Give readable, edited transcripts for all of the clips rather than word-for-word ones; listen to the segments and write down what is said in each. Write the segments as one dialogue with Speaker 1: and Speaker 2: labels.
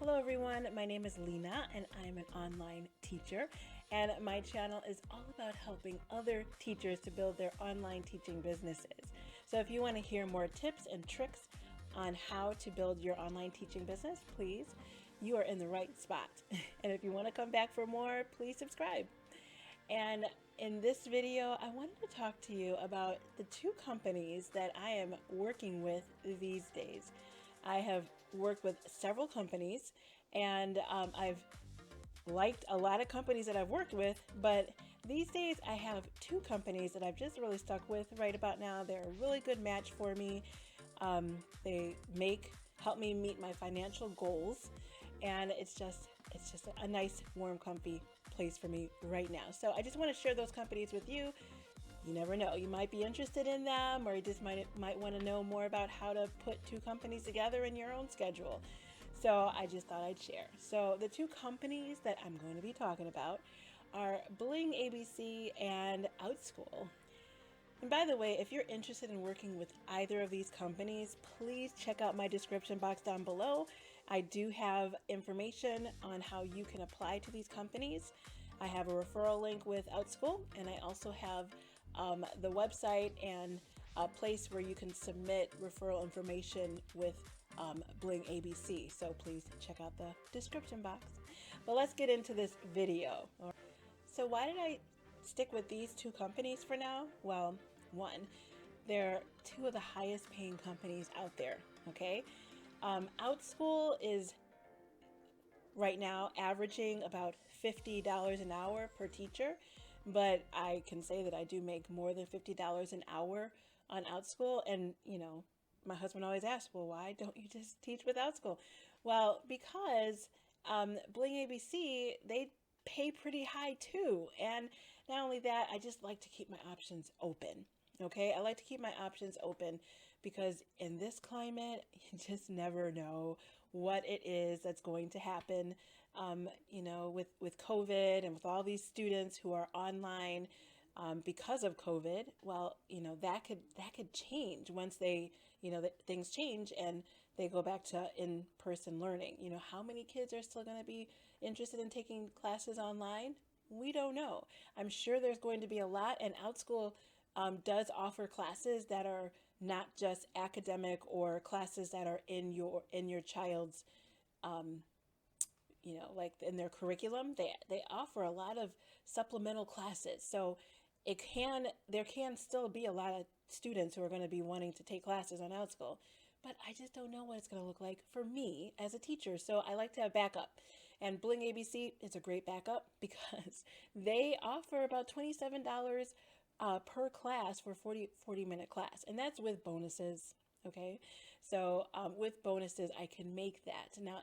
Speaker 1: Hello everyone, my name is Lena and I'm an online teacher, and my channel is all about helping other teachers to build their online teaching businesses. So if you want to hear more tips and tricks on how to build your online teaching business, please, you are in the right spot. And if you want to come back for more, please subscribe. And in this video, I wanted to talk to you about the two companies that I am working with these days. I have worked with several companies, and I've liked a lot of companies that I've worked with, but these days I have two companies that I've just really stuck with right about now. They're a really good match for me. They help me meet my financial goals, and it's just a nice, warm, comfy place for me right now. So I just want to share those companies with you. You never know, you might be interested in them, or you just might want to know more about how to put two companies together in your own schedule. So I just thought I'd share. So the two companies that I'm going to be talking about are Blingabc and Outschool. And by the way, if you're interested in working with either of these companies, please check out my description box down below. I do have information on how you can apply to these companies. I have a referral link with Outschool, and I also have the website and a place where you can submit referral information with Blingabc. So please check out the description box. But let's get into this video. So why did I stick with these two companies for now? Well, one, they're two of the highest paying companies out there, okay? Outschool is right now averaging about $50 an hour per teacher, but I can say that I do make more than $50 an hour on Outschool. And my husband always asks, well, why don't you just teach with Outschool? Well, because Blingabc, they pay pretty high too. And not only that, I just like to keep my options open. Okay, I like to keep my options open because in this climate, you just never know what it is that's going to happen. With COVID and with all these students who are online because of COVID, well, that could change once things change and they go back to in-person learning. How many kids are still going to be interested in taking classes online? We don't know. I'm sure there's going to be a lot, and Outschool does offer classes that are not just academic or classes that are in your child's like in their curriculum. They offer a lot of supplemental classes, so there can still be a lot of students who are going to be wanting to take classes on Outschool, but I just don't know what it's going to look like for me as a teacher. So I like to have backup, and Blingabc is a great backup because they offer about $27 per class for 40-minute class, and that's with bonuses. Okay, so with bonuses, I can make that. Now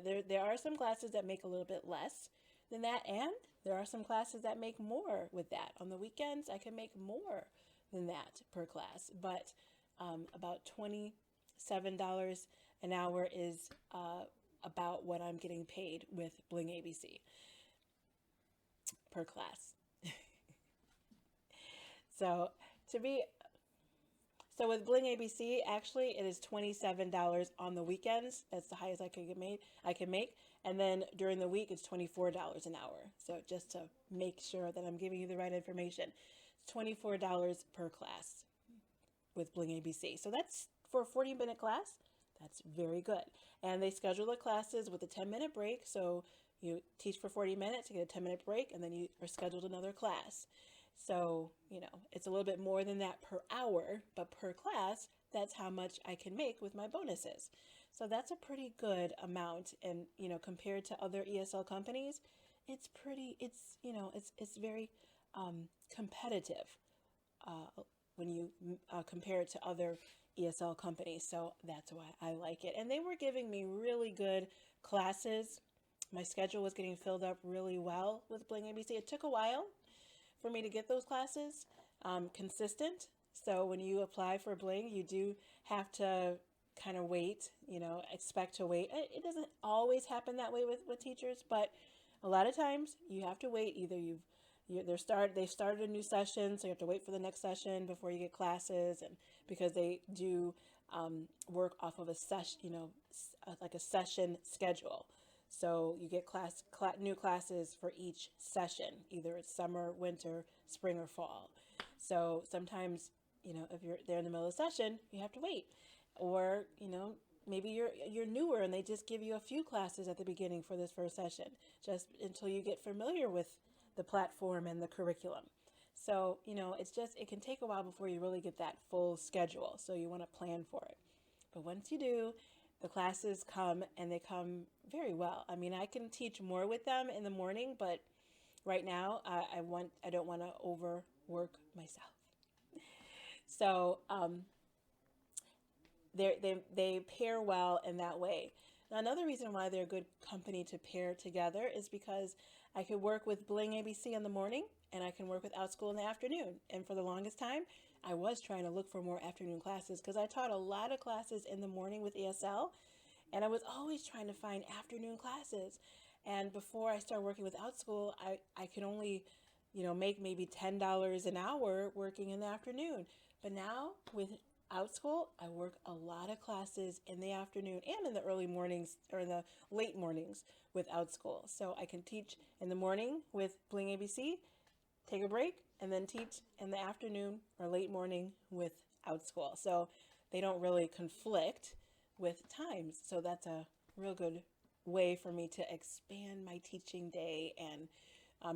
Speaker 1: there are some classes that make a little bit less than that, and there are some classes that make more with that. On the weekends, I can make more than that per class, but about $27 an hour is about what I'm getting paid with Blingabc per class. So with Blingabc, actually, it is $27 on the weekends. That's the highest I can make. And then during the week, it's $24 an hour. So just to make sure that I'm giving you the right information, it's $24 per class with Blingabc. So that's for a 40-minute class. That's very good. And they schedule the classes with a 10-minute break. So you teach for 40 minutes, you get a 10-minute break, and then you are scheduled another class. So, it's a little bit more than that per hour, but per class, that's how much I can make with my bonuses. So that's a pretty good amount. And, compared to other ESL companies, it's very competitive when you compare it to other ESL companies. So that's why I like it. And they were giving me really good classes. My schedule was getting filled up really well with Blingabc. It took a while for me to get those classes consistent. So when you apply for Bling, you do have to kind of wait, expect to wait. It doesn't always happen that way with teachers, but a lot of times you have to wait. Either they've started a new session, so you have to wait for the next session before you get classes, and because they do work off of like a session schedule. So you get new classes for each session, either it's summer, winter, spring, or fall. So sometimes, if you're there in the middle of the session, you have to wait. Or, maybe you're newer and they just give you a few classes at the beginning for this first session, just until you get familiar with the platform and the curriculum. So, it can take a while before you really get that full schedule. So you want to plan for it. But once you do, the classes come, and they come very well. I mean, I can teach more with them in the morning, but right now I don't want to overwork myself. So they pair well in that way. Now, another reason why they're a good company to pair together is because I could work with Blingabc in the morning, and I can work with Outschool in the afternoon. And for the longest time, I was trying to look for more afternoon classes because I taught a lot of classes in the morning with ESL, and I was always trying to find afternoon classes. And before I started working with Outschool, I could only, make maybe $10 an hour working in the afternoon. But now with Outschool, I work a lot of classes in the afternoon and in the early mornings or in the late mornings with Outschool. So I can teach in the morning with Blingabc, take a break, and then teach in the afternoon or late morning with Outschool. So they don't really conflict with times. So that's a real good way for me to expand my teaching day and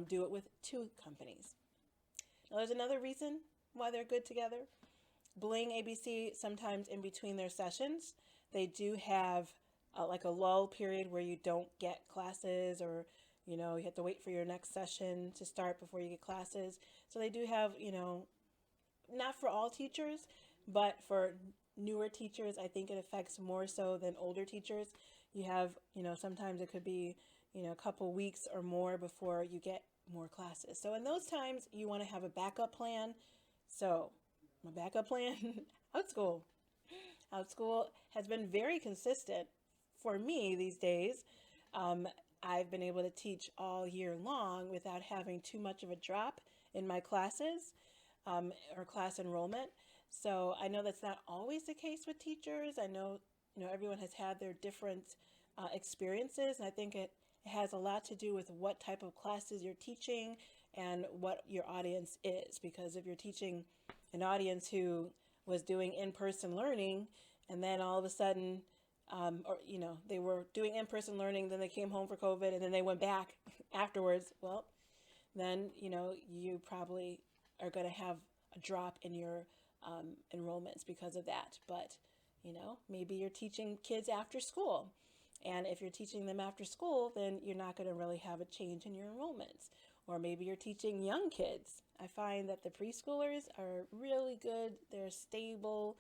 Speaker 1: do it with two companies. Now, there's another reason why they're good together. Blingabc, sometimes in between their sessions, they do have like a lull period where you don't get classes, or you have to wait for your next session to start before you get classes. So they do have, not for all teachers, but for newer teachers, I think it affects more so than older teachers. You have, sometimes it could be, a couple weeks or more before you get more classes. So in those times, you want to have a backup plan. So my backup plan, Outschool. Outschool has been very consistent for me these days. I've been able to teach all year long without having too much of a drop in my classes or class enrollment. So I know that's not always the case with teachers. I know, everyone has had their different experiences, and I think it has a lot to do with what type of classes you're teaching and what your audience is. Because if you're teaching an audience who was doing in-person learning, and then all of a sudden, they were doing in-person learning, then they came home for COVID, and then they went back afterwards, well, then, you probably are going to have a drop in your enrollments because of that. But, maybe you're teaching kids after school. And if you're teaching them after school, then you're not going to really have a change in your enrollments. Or maybe you're teaching young kids. I find that the preschoolers are really good. They're a stable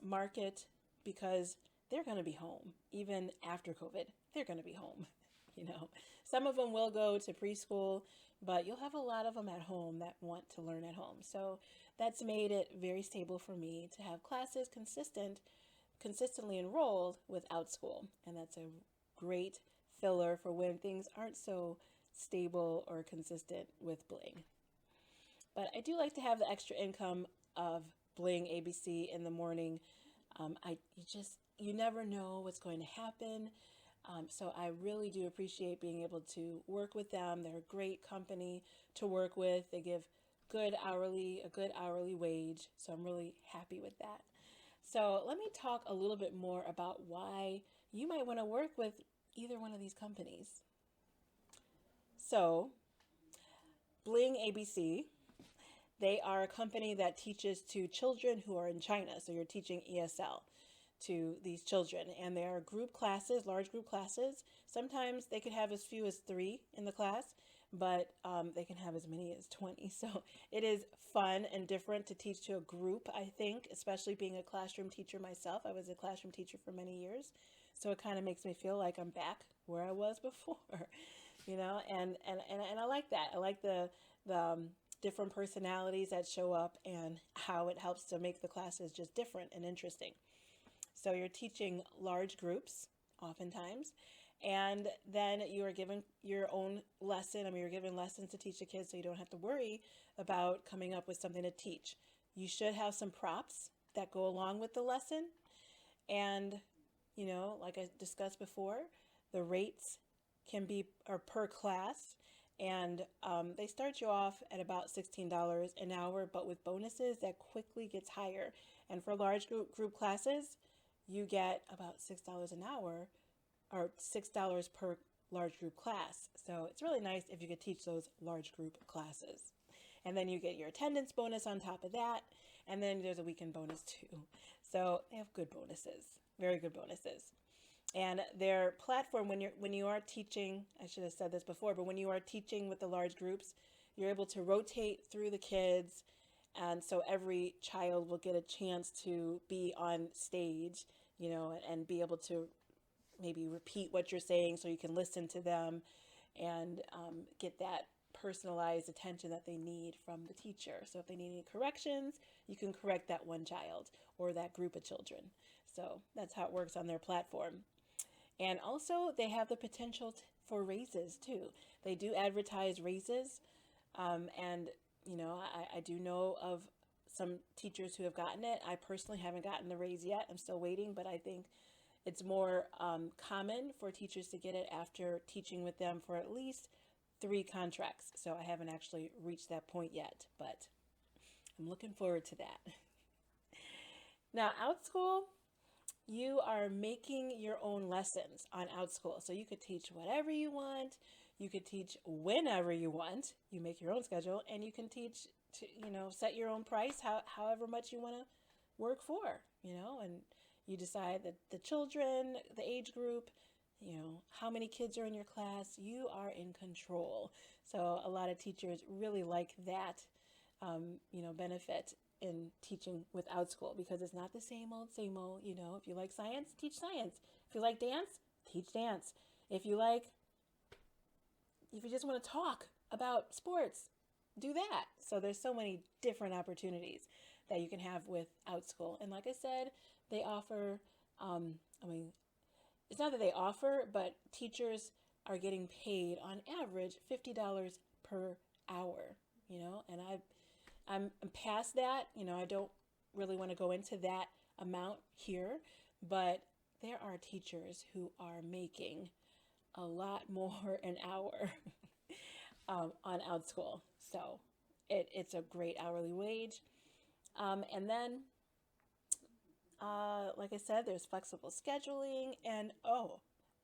Speaker 1: market because they're going to be home. Even after COVID, they're going to be home. Some of them will go to preschool, but you'll have a lot of them at home that want to learn at home. So that's made it very stable for me to have classes consistently enrolled with Outschool. And that's a great filler for when things aren't so stable or consistent with Bling. But I do like to have the extra income of Blingabc in the morning. You never know what's going to happen. So I really do appreciate being able to work with them. They're a great company to work with. They give a good hourly wage. So I'm really happy with that. So let me talk a little bit more about why you might want to work with either one of these companies. So Blingabc, they are a company that teaches to children who are in China. So you're teaching ESL to these children, and they are group classes, large group classes. Sometimes they could have as few as 3 in the class, but they can have as many as 20. So it is fun and different to teach to a group, I think, especially being a classroom teacher myself. I was a classroom teacher for many years. So it kind of makes me feel like I'm back where I was before, and I like that. I like the different personalities that show up and how it helps to make the classes just different and interesting. So you're teaching large groups oftentimes, and then you are given your own lesson. You're given lessons to teach the kids, so you don't have to worry about coming up with something to teach. You should have some props that go along with the lesson, and like I discussed before, the rates are per class, and they start you off at about $16 an hour, but with bonuses, that quickly gets higher. And for large group classes, you get about $6 an hour, or $6 per large group class. So it's really nice if you could teach those large group classes. And then you get your attendance bonus on top of that. And then there's a weekend bonus too. So they have good bonuses, very good bonuses. And their platform, when you are teaching, I should have said this before, but when you are teaching with the large groups, you're able to rotate through the kids. And so every child will get a chance to be on stage, and be able to maybe repeat what you're saying so you can listen to them and get that personalized attention that they need from the teacher. So if they need any corrections, you can correct that one child or that group of children. So that's how it works on their platform. And also they have the potential for raises too. They do advertise raises. And, I do know of some teachers who have gotten it. I personally haven't gotten the raise yet. I'm still waiting, but I think it's more common for teachers to get it after teaching with them for at least 3 contracts. So I haven't actually reached that point yet, but I'm looking forward to that. Now, Outschool, you are making your own lessons on Outschool. So you could teach whatever you want. You could teach whenever you want. You make your own schedule, and you can teach to, set your own price, however much you want to work for, and you decide that the children, the age group, how many kids are in your class, you are in control. So a lot of teachers really like that, benefit in teaching with Outschool, because it's not the same old, if you like science, teach science. If you like dance, teach dance. If you just want to talk about sports, do that. So there's so many different opportunities that you can have with Outschool. And like I said, they offer, it's not that they offer, but teachers are getting paid on average $50 per hour, and I'm past that. I don't really want to go into that amount here, but there are teachers who are making a lot more an hour on Outschool. So it's a great hourly wage. And then, like I said, there's flexible scheduling, and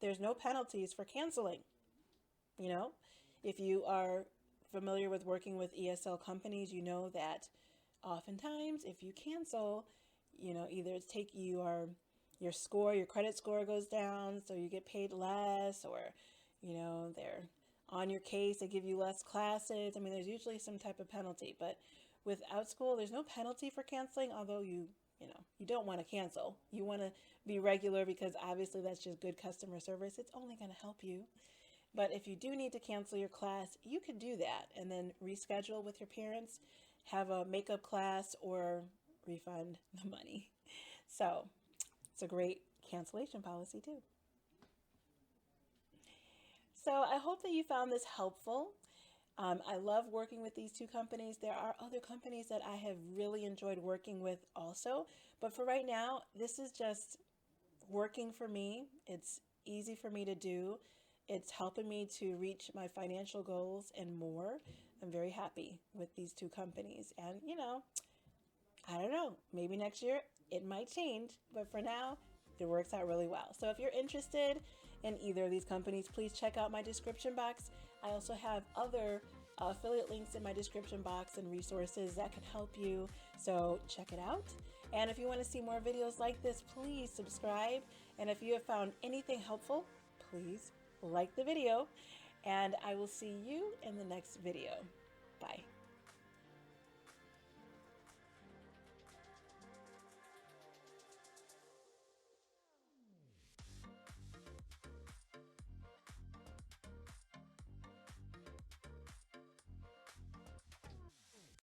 Speaker 1: there's no penalties for canceling. If you are familiar with working with ESL companies, you know that oftentimes if you cancel, either it's your score, your credit score goes down, so you get paid less, or, they're on your case, they give you less classes. There's usually some type of penalty, but with Outschool, there's no penalty for canceling, although you don't want to cancel. You want to be regular, because obviously that's just good customer service. It's only going to help you. But if you do need to cancel your class, you can do that and then reschedule with your parents, have a makeup class, or refund the money. So it's a great cancellation policy too. So I hope that you found this helpful. I love working with these 2 companies. There are other companies that I have really enjoyed working with also, but for right now, this is just working for me. It's easy for me to do. It's helping me to reach my financial goals and more. I'm very happy with these 2 companies. And, I don't know, maybe next year it might change, but for now, it works out really well. So if you're interested in either of these companies, please check out my description box. I also have other affiliate links in my description box and resources that can help you. So check it out. And if you want to see more videos like this, please subscribe. And if you have found anything helpful, please like the video. And I will see you in the next video. Bye.